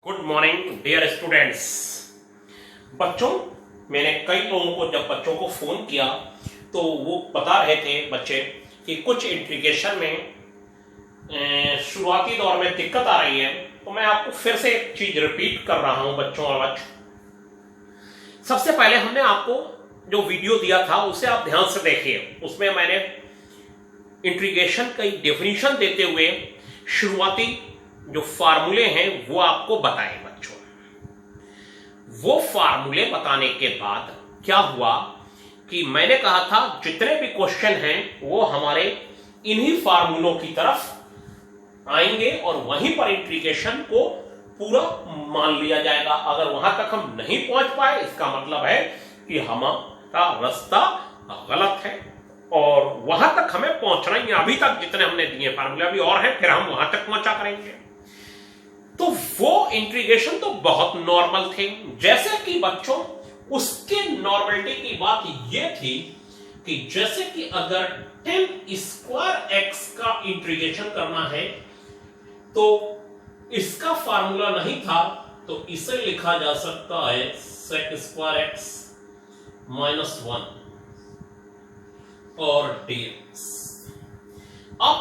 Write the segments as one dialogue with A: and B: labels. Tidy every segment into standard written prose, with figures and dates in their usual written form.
A: Good morning dear students. बच्चों, मैंने कई लोगों को जब बच्चों को फोन किया तो वो बता रहे थे बच्चे कि कुछ इंटीग्रेशन में शुरुआती दौर में दिक्कत आ रही है। तो मैं आपको फिर से एक चीज रिपीट कर रहा हूं बच्चों और बच्चों। सबसे पहले हमने आपको जो वीडियो दिया था उसे आप ध्यान से देखिए। उसमें मैंने इंटीग्रेशन की डेफिनेशन देते हुए शुरुआती जो फार्मूले हैं वो आपको बताए बच्चों। वो फार्मूले बताने के बाद क्या हुआ कि मैंने कहा था जितने भी क्वेश्चन हैं वो हमारे इन्हीं फार्मूलों की तरफ आएंगे और वहीं पर इंटीग्रेशन को पूरा मान लिया जाएगा। अगर वहां तक हम नहीं पहुंच पाए इसका मतलब है कि हमारा रास्ता गलत है और वहां तक हमें पहुंचना ही। अभी तक जितने हमने दिए फार्मूले अभी और हैं, फिर हम वहां तक पहुंचा करेंगे। तो वो इंटीग्रेशन तो बहुत नॉर्मल थे। जैसे कि बच्चों उसके नॉर्मलिटी की बात ये थी कि जैसे कि अगर 10 स्क्वायर एक्स का इंटीग्रेशन करना है तो इसका फार्मूला नहीं था तो इसे लिखा जा सकता है सेक स्क्वायर एक्स माइनस 1 और dx। अब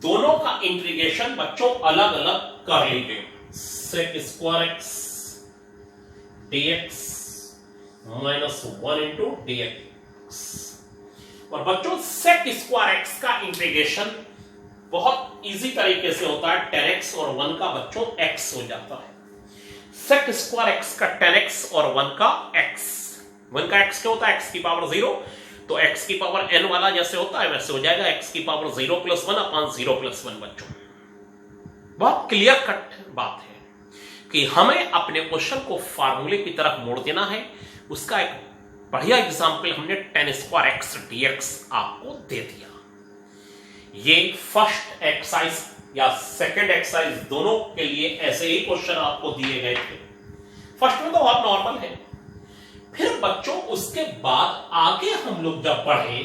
A: दोनों का इंटीग्रेशन बच्चों अलग अलग कर लीजिए। Sec square x dx minus 1 into dx। और बच्चों सेक स्क्वायर एक्स का इंटीग्रेशन बहुत इजी तरीके से होता है। 10x और 1 का बच्चों x हो जाता है। सेक स्क्वायर एक्स का 10x और 1 का x। 1 का x क्या होता है? x की पावर 0। तो x की पावर n वाला जैसे होता है वैसे हो जाएगा x की पावर 0 प्लस 1 अपॉन 0 प्लस 1। बच्चों बहुत क्लियर कट बात है कि हमें अपने क्वेश्चन को फार्मूले की तरफ मोड़ देना है। उसका एक बढ़िया एग्जांपल हमने 10 स्क्वायर एक्स dx आपको दे दिया। ये फर्स्ट एक्सरसाइज या सेकंड एक्सरसाइज दोनों के लिए ऐसे ही क्वेश्चन आपको दिए गए थे। फर्स्ट में तो बहुत नॉर्मल है। फिर बच्चों उसके बाद आगे हम लोग जब बढ़े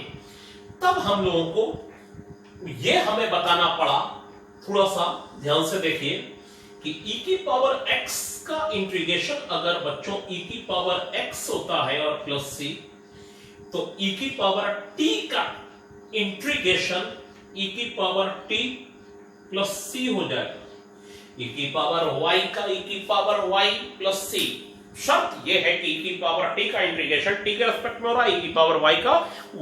A: तब हम लोगों को ये हमें बताना पड़ा, थोड़ा सा ध्यान से देखिए कि e की पावर x का इंटीग्रेशन अगर बच्चों e की पावर x होता है और प्लस c तो e की पावर t का इंटीग्रेशन e की पावर t प्लस c हो जाएगा। e की पावर y का e की पावर y प्लस c। शर्त यह है कि e की पावर t का इंटीग्रेशन t के रेस्पेक्ट में हो रहा है, e की पावर y का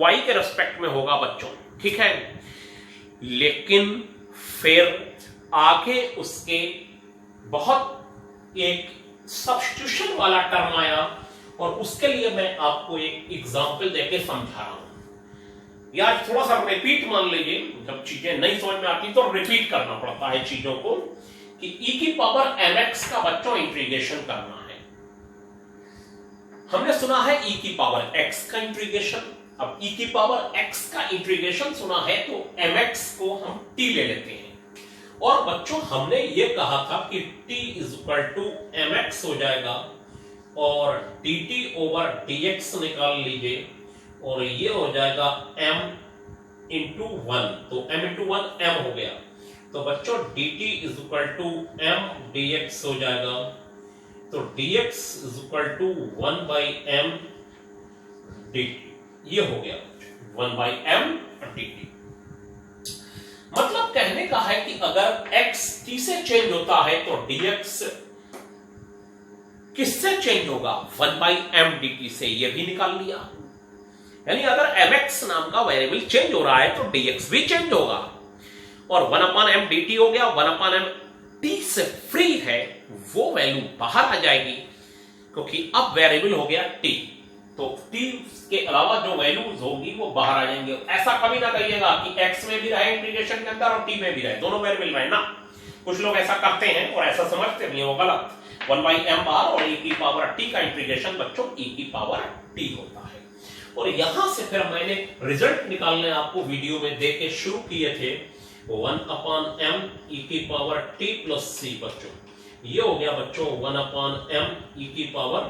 A: y के रेस्पेक्ट में होगा बच्चों, ठीक है। लेकिन फिर आगे उसके बहुत एक सब्स्टिट्यूशन वाला टर्म आया और उसके लिए मैं आपको एक एग्जांपल देके समझा रहा हूं। या थोड़ा सा रिपीट मान लीजिए, जब चीजें नहीं समझ में आती तो रिपीट करना पड़ता है चीजों को कि e की पावर mx का बच्चों इंटीग्रेशन करना है। हमने सुना है e की पावर x का इंटीग्रेशन। अब e की पावर x का इंटीग्रेशन सुना है तो mx को हम t ले लेते हैं। और बच्चों हमने ये कहा था कि t is equal to mx हो जाएगा और dt ओवर dx निकाल लीजिए और ये हो जाएगा m इंटू 1। तो m इंटू 1 m हो गया। तो बच्चों dt is equal to m dx हो जाएगा। तो dx is equal to 1 by m dt। ये हो गया 1 बाई m dt। मतलब कहने का है कि अगर x t से चेंज होता है तो dx किससे चेंज होगा? 1 बाई m dt से। ये भी निकाल लिया। यानी अगर mx नाम का वेरिएबल चेंज हो रहा है तो dx भी चेंज होगा। और 1 अपॉन m dt हो गया। 1 अपॉन m t से फ्री है वो वैल्यू बाहर आ जाएगी क्योंकि अब वेरिएबल हो गया t। तो t के अलावा जो वैल्यूज होगी वो बाहर आ जाएंगे। ऐसा कभी ना कहिएगा कि x में भी रहे इंटीग्रेशन के अंदर और t में भी रहे, दोनों वेरिएबल रहे ना। कुछ लोग ऐसा करते हैं और ऐसा समझते भी हैं, वो गलत। 1 बाई m बाहर और e की पावर t का इंटीग्रेशन बच्चों e की पावर t होता है। और यहां से फिर मैंने रिजल्ट निकालने आपको वीडियो में दे के शुरू किए थे 1 अपॉन m e की पावर t प्लस c। बच्चों ये हो गया बच्चों 1 अपॉन m e की पावर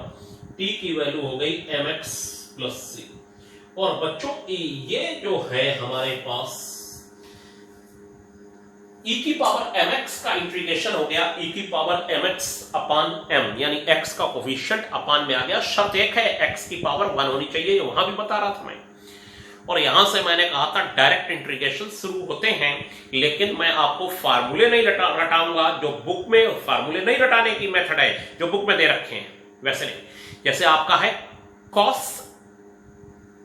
A: t की वैल्यू हो गई mx प्लस c। और बच्चों ये जो है हमारे पास e की पावर mx का इंटीग्रेशन हो गया e की पावर mx अपान m, यानी x का कोफिशिएंट अपान में आ गया। शर्त एक है x की पावर 1 होनी चाहिए, ये वहां भी बता रहा था मैं। और यहां से मैंने कहा था डायरेक्ट इंटीग्रेशन शुरू होते हैं, लेकिन मैं आपको फार्मूले नहीं रटाऊंगा, जो बुक में फार्मूले नहीं रटाने की मेथड है जो बुक में दे रखे हैं वैसे नहीं। जैसे आपका है cos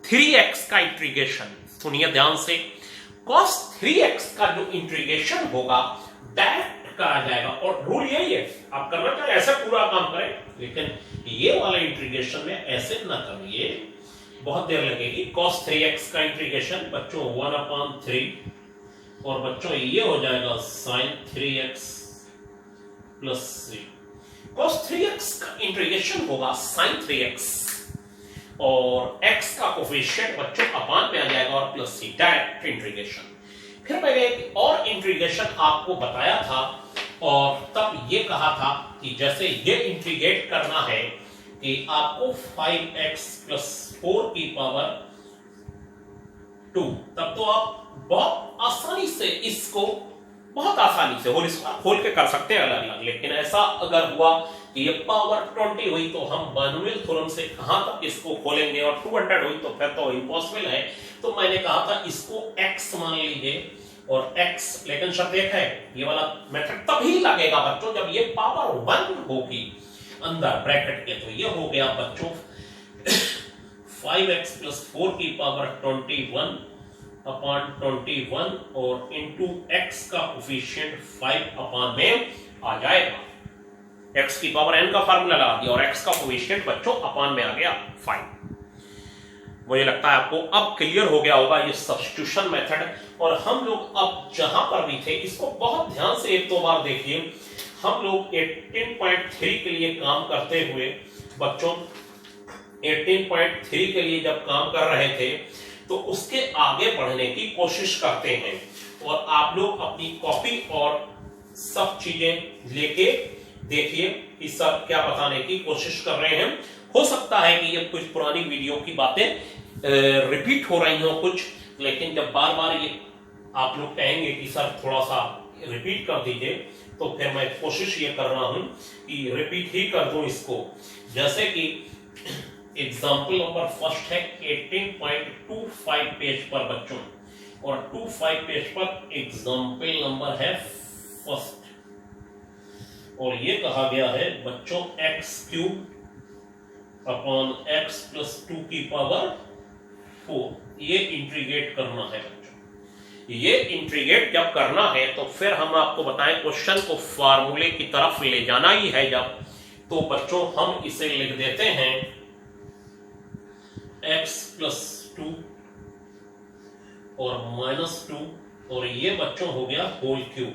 A: 3x का इंटीग्रेशन, सुनिए ध्यान से, cos 3x का जो इंटीग्रेशन होगा डायरेक्ट करा जाएगा, और रूल यही है, आप करना चाहे ऐसे पूरा काम करें, लेकिन ये वाला इंटीग्रेशन में ऐसे ना करिए, बहुत देर लगेगी। cos 3x का इंटीग्रेशन बच्चों 1/3, और बच्चों ये हो जाएगा sin 3x plus 3। cos 3x का इंटीग्रेशन होगा sin 3x, और x का कोफिशिएंट बच्चों अपान में आ जाएगा और प्लस c, डायरेक्ट इंटीग्रेशन। फिर मैंने एक और इंटीग्रेशन आपको बताया था, और तब ये कहा था कि जैसे ये इंटीग्रेट करना है कि आपको 5x प्लस 4 की पावर 2, तब तो आप बहुत आसानी से इसको बहुत आसानी से होल स्क्वायर खोल के कर सकते हैं अलग अलग। लेकिन ऐसा अगर हुआ कि ये पावर 20 हुई तो हम बाइनोमियल थ्योरम से कहां तक इसको खोलेंगे, और 200 हुई तो फिर तो इम्पॉसिबल है। तो मैंने कहा था इसको x मान लीजिए और x, लेकिन शर्त एक है, ये वाला मेथड तभी लगेगा बच्चों जब ये पावर 1 होगी अंदर ब्रैकेट के। तो ये हो गया बच्चों 5x प्लस 4 की पावर 21 अपान 21 और इंटू x का कोफिशिएंट 5 अपान में आ जाएगा। x की पावर n का फार्मूला लगा दिया और x का कोफिशिएंट बच्चों अपान में आ गया 5। मुझे लगता है आपको अब क्लियर हो गया होगा ये सब्स्टिट्यूशन मेथड। और हम लोग अब जहां पर भी थे, इसको बहुत ध्यान से एक दो बार देखिए। हम लोग 18.3 के लिए काम करते हुए बच्चों 18.3 के लिए जब काम कर रहे थे तो उसके आगे बढ़ने की कोशिश करते हैं, और आप लोग अपनी कॉपी और सब चीजें लेके देखिए कि सब क्या बताने की कोशिश कर रहे हैं। हो सकता है कि ये कुछ पुरानी वीडियो की बातें रिपीट हो रही हो कुछ, लेकिन जब बार बार ये आप लोग कहेंगे कि सर थोड़ा सा रिपीट कर दीजिए, तो फिर मैं कोशिश ये कर रहा हूं कि रिपीट ही कर दूं इसको। जैसे कि एग्जाम्पल नंबर फर्स्ट है 18.25 पेज पर बच्चों, और 25 पेज पर एग्जाम्पल नंबर है फर्स्ट, और ये कहा गया है बच्चों x³ अपॉन x प्लस 2 की पावर 4। ये इंटीग्रेट करना है बच्चों। ये इंटीग्रेट जब करना है तो फिर हम आपको बताएं क्वेश्चन को फार्मूले की तरफ ले जाना ही है जब, तो बच्चों हम इसे लिख देते हैं x प्लस 2 और माइनस 2, और ये बच्चों हो गया whole cube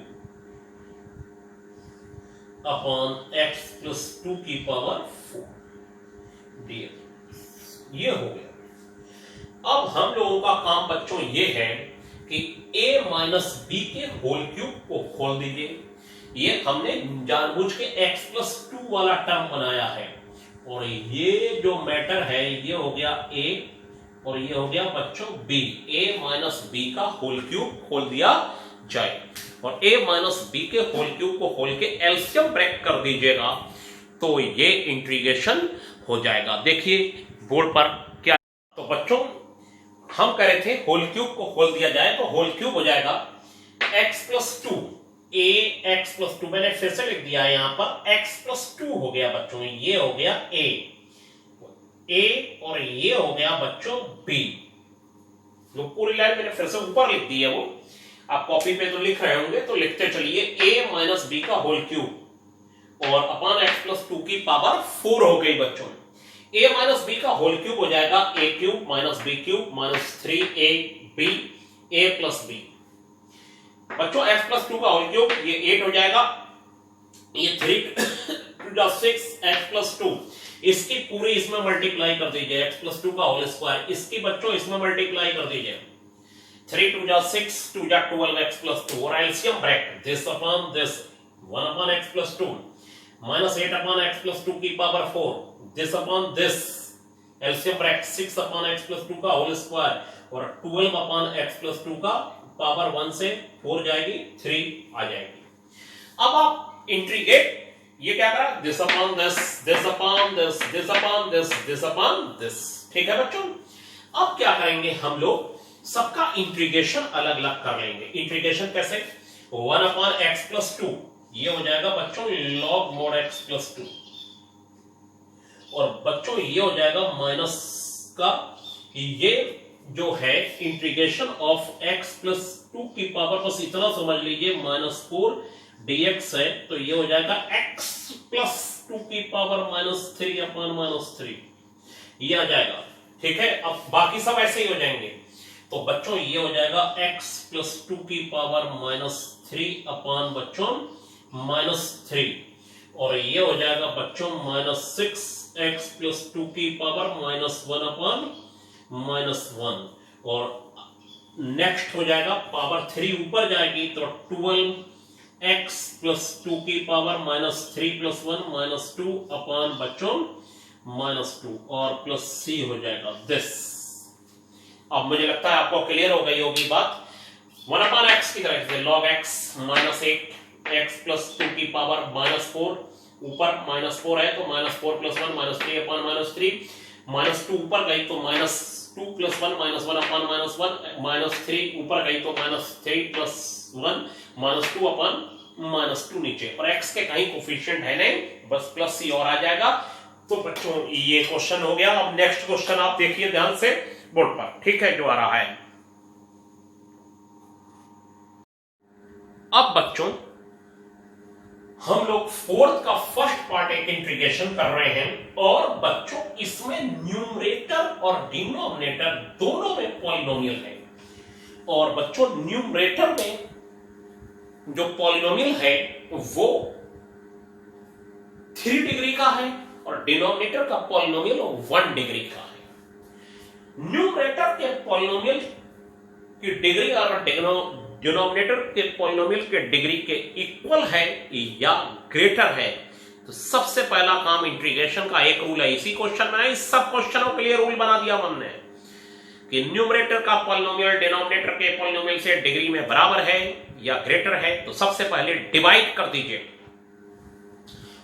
A: upon x plus 2 की पावर 4 डी। ये हो गया। अब हम लोगों का काम बच्चों ये है कि a माइनस बी के होल क्यूब को खोल दीजिए। ये हमने जानबूझ के x प्लस 2 वाला टर्म बनाया है, और ये जो मैटर है ये हो गया a और ये हो गया बच्चों b। a माइनस बी का होल क्यूब खोल दिया जाए, और a माइनस बी के होल क्यूब को खोल के एलसीएम ब्रेक कर दीजिएगा तो ये इंटीग्रेशन हो जाएगा। देखिए बोर्ड पर क्या, तो बच्चों हम कह रहे थे होल क्यूब को खोल दिया जाए तो होल क्यूब हो जाएगा x plus 2, a x plus 2, मैंने फिर से लिख दिया है यहां पर x प्लस 2 हो गया बच्चों, ये हो गया a और ये हो गया बच्चों b। जो पूरी लाइन मैंने फिर से ऊपर लिख दी है, वो आप कॉपी पे तो लिख रहे होंगे तो लिखते चलिए a माइनस बी का होल क्यूब और अपॉन x प्लस 2 की पावर 4 हो गई बच्चों। a माइनस बी का होल क्यूब हो जाएगा a cube minus b cube minus 3ab a plus b. बच्चों x प्लस 2 का होल क्यूब ये 8 हो जाएगा, ये 3 6 x प्लस 2, इसकी पूरी इसमें मल्टीप्लाई कर दीजिए, x प्लस 2 का होल स्क्वायर, इसकी बच्चों इसमें मल्टीप्लाई कर दीजिए, 3 2 6 2 12 x प्लस 2, और LCM bracket this upon this 1 upon x plus 2 minus 8 upon x plus 2 की power 4, this upon this, LCM bracket 6 upon x plus 2 का होल स्क्वायर और 12 अपॉन x प्लस 2 का पावर 1 से 4 जाएगी, 3 आ जाएगी। अब आप इंटीग्रेट, ये क्या करा, this upon this, this upon this, this upon this, this upon this. ठीक है बच्चों, अब क्या करेंगे हम लोग, सबका इंटीग्रेशन अलग अलग कर लेंगे। इंटीग्रेशन कैसे, 1 अपॉन एक्स प्लस 2, ये हो जाएगा बच्चों log mod x प्लस 2, और बच्चों ये हो जाएगा माइनस का, ये जो है इंटीग्रेशन ऑफ x प्लस 2 की पावर, बस इतना समझ लीजिए -4 dx है, तो ये हो जाएगा x प्लस 2 की पावर -3 अपॉन -3, ये आ जाएगा। ठीक है, अब बाकी सब ऐसे ही हो जाएंगे, तो बच्चों ये हो जाएगा x प्लस 2 की पावर -3 अपॉन बच्चों -3, और ये हो जाएगा बच्चों -6x प्लस 2 की पावर -1 अपॉन -1, और नेक्स्ट हो जाएगा पावर 3 ऊपर जाएगी तो 12x प्लस 2 की पावर -3 प्लस 1 -2 अपॉन बच्चों -2, और प्लस c हो जाएगा दिस। अब मुझे लगता है आपको क्लियर हो गई होगी बात। 1 अपॉन x की तरफ से log x -8x प्लस 2 की पावर -4, ऊपर -4 है तो -4 प्लस 1 -3 अपॉन -3, -2 ऊपर गई तो -2 प्लस 1 -1 अपॉन -1, -3 ऊपर गई तो -3 प्लस 1 -2 अपॉन -2 नीचे, और x के कहीं कोफिशिएंट है नहीं, बस प्लस c और आ जाएगा। तो बच्चों ये क्वेश्चन हो गया। अब नेक्स्ट क्वेश्चन आप देखिए ध्यान से बोर्ड पर, ठीक है, जो आ रहा है। अब बच्चों हम लोग फोर्थ का फर्स्ट पार्ट एक इंटीग्रेशन कर रहे हैं, और बच्चों इसमें न्यूमरेटर और डिनोमिनेटर दोनों में पॉलिनोमियल है, और बच्चों न्यूमरेटर में जो पॉलिनोमियल है वो 3 डिग्री का है, और डिनोमिनेटर का पॉलिनोमियल 1 डिग्री का है। न्यूमरेटर के पॉलिनोमियल की डिग्री और डिनोमिनेटर के पॉलिनोमियल के डिग्री के इक्वल है या ग्रेटर है, तो सबसे पहला काम इंटीग्रेशन का एक रूल है, इसी क्वेश्चन में इस सब क्वेश्चनों के लिए रूल बना दिया हमने कि न्यूमरेटर का पॉलिनोमियल डिनोमिनेटर के पॉलिनोमियल से डिग्री में बराबर है या ग्रेटर है, तो सबसे पहले डिवाइड कर दीजिए।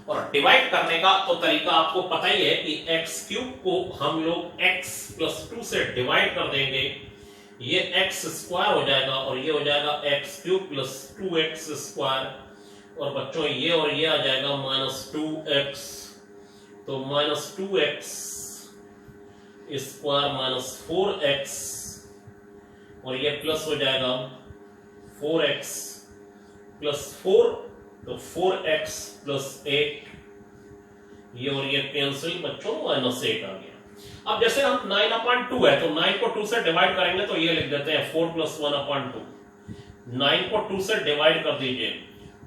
A: और डिवाइड करने का तो तरीका आपको पता ही है कि एक्स क्यूब को हम लोग x प्लस 2 से डिवाइड कर देंगे, ये x स्क्वायर हो जाएगा, और ये हो जाएगा x cube plus 2x square, और बच्चों ये और ये आ जाएगा -2x, तो -2x स्क्वायर -4x, और ये प्लस हो जाएगा 4x प्लस 4, तो 4x प्लस 8, ये और ये कैंसिल बच्चों -8 आ गया। अब जैसे हम 9/2 है तो 9 को 2 से डिवाइड करेंगे तो ये लिख देते हैं 4 प्लस 1/2, 9 को 2 से डिवाइड कर दीजिए,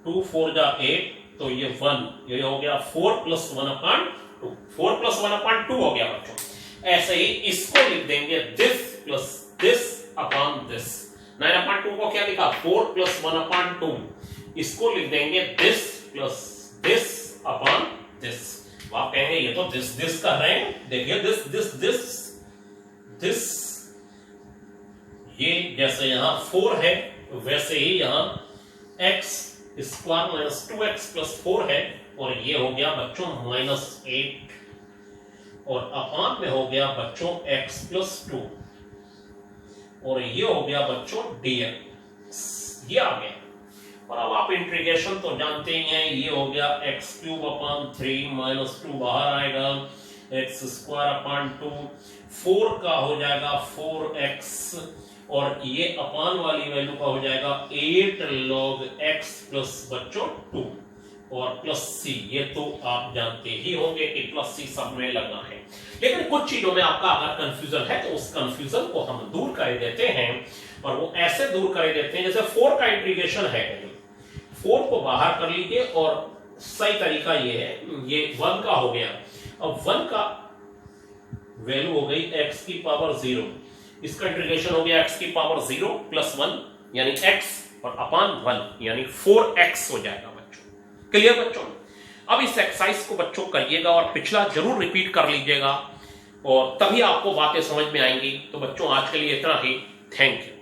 A: 2 4 जा 8, तो ये 1, ये हो गया 4 प्लस 1/2, 4 प्लस 1/2 हो गया बच्चों। ऐसे ही इसको लिख देंगे this plus this upon this. 9/2 को क्या लिखा, 4 प्लस 1/2, इसको लिख देंगे this plus this upon this. आप कहेंगे ये तो दिस कर रहे हैं, देखिए दिस, ये जैसे यहां 4 है वैसे ही यहां x स्क्वायर -2x प्लस 4 है, और ये हो गया बच्चों -8, और अपॉन में हो गया बच्चों x प्लस 2, और ये हो गया बच्चों dx, ये आ गया। और अब आप इंटीग्रेशन तो जानते ही हैं, ये हो गया x क्यूब अपॉन 3 -2 बाहर आएगा, x स्क्वायर अपॉन 2, 4 का हो जाएगा 4x, और ये अपॉन वाली वैल्यू का हो जाएगा 8 log x प्लस बच्चों 2, और प्लस c, ये तो आप जानते ही होंगे कि प्लस c सब में लगना है। लेकिन कुछ चीजों में आपका अगर कंफ्यूजन है तो उस कंफ्यूजन को हम दूर कर देते हैं, और वो ऐसे दूर कर देते हैं जैसे 4 का इंटीग्रेशन है, 4 को बाहर कर लीजिए, और सही तरीका ये है, ये 1 का हो गया। अब 1 का वैल्यू हो गई x की पावर 0, इसका इंटीग्रेशन हो गया x की पावर 0 प्लस 1 यानी x, और अपॉन 1 यानी 4x हो जाएगा बच्चों। क्लियर बच्चों? अब इस एक्सरसाइज को बच्चों करिएगा और पिछला जरूर रिपीट कर लीजिएगा, और तभी आपको बातें समझ में आएंगी। तो बच्चों आज के लिए इतना ही, थैंक यू।